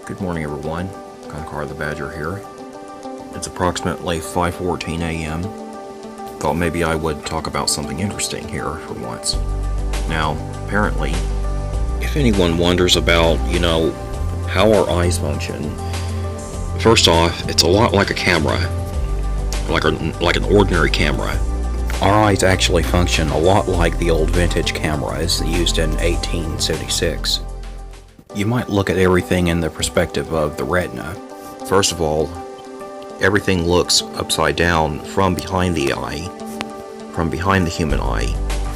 Good morning, everyone. Concar the Badger here. It's approximately 5:14 a.m. Thought maybe I would talk about something interesting here for once. Now, apparently, if anyone wonders about, how our eyes function, first off, it's a lot like a camera, like an ordinary camera. Our eyes actually function a lot like the old vintage cameras used in 1876. You might look at everything in the perspective of the retina. First of all, everything looks upside down from behind the eye, from behind the human eye.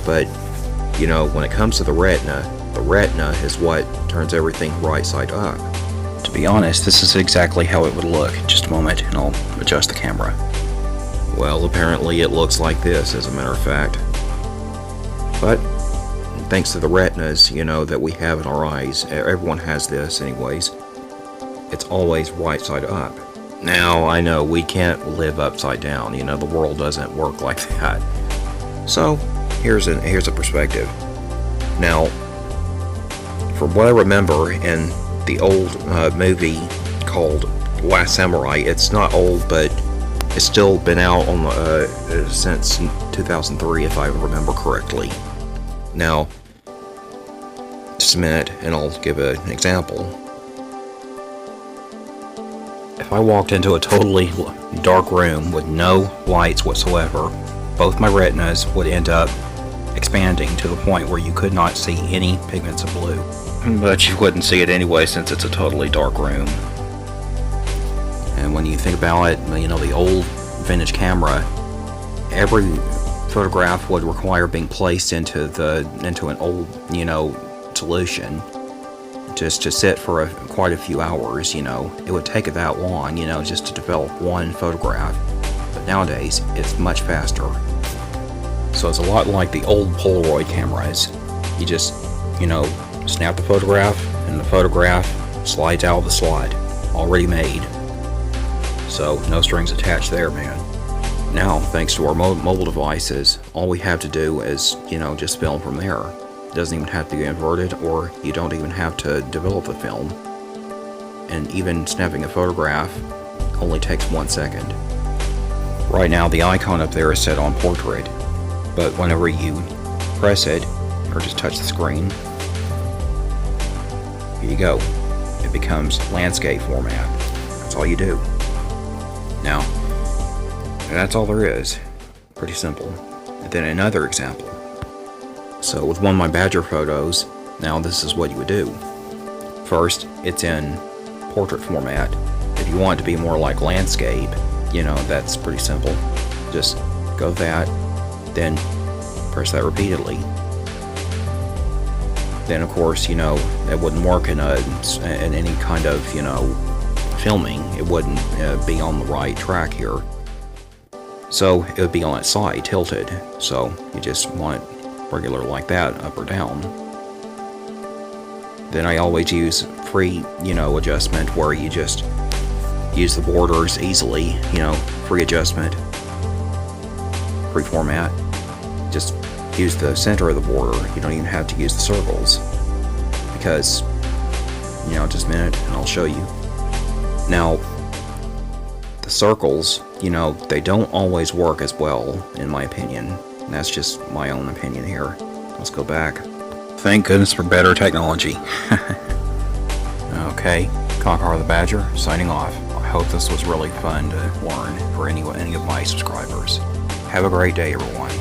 But, when it comes to the retina is what turns everything right side up. To be honest, this is exactly how it would look. Just a moment, and I'll adjust the camera. Well, apparently it looks like this, as a matter of fact. But thanks to the retinas, that we have in our eyes, everyone has this anyways, it's always right side up. Now, I know we can't live upside down, the world doesn't work like that. So, here's a perspective. Now, from what I remember in the old movie called Last Samurai, it's not old, but it's still been out on since 2003, if I remember correctly. Now, just a minute, and I'll give an example. If I walked into a totally dark room with no lights whatsoever, both my retinas would end up expanding to the point where you could not see any pigments of blue. But you wouldn't see it anyway, since it's a totally dark room. And when you think about it, the old vintage camera, every photograph would require being placed into an old, solution, just to sit for quite a few hours. It would take it that long, just to develop one photograph. But nowadays, it's much faster. So it's a lot like the old Polaroid cameras. You just, snap the photograph, and the photograph slides out of the slide, already made. So no strings attached there, man. Now, thanks to our mobile devices, all we have to do is, just film from there. It doesn't even have to be inverted, or you don't even have to develop the film. And even snapping a photograph only takes 1 second. Right now, the icon up there is set on portrait, but whenever you press it, or just touch the screen, here you go. It becomes landscape format. That's all you do. Now, that's all there is. Pretty simple. And then another example. So with one of my Badger photos, now this is what you would do. First, it's in portrait format. If you want it to be more like landscape, that's pretty simple. Just go that, then press that repeatedly. Then of course, that wouldn't work in any kind of, filming. It wouldn't be on the right track here. So it would be on its side, tilted. So you just want it regular like that, up or down. Then I always use free, adjustment, where you just use the borders easily, free adjustment, free format. Just use the center of the border. You don't even have to use the circles, because, just a minute and I'll show you. Now, the circles, they don't always work as well, in my opinion. And that's just my own opinion here. Let's go back. Thank goodness for better technology. Okay, Concar the Badger, signing off. I hope this was really fun to learn for any of my subscribers. Have a great day, everyone.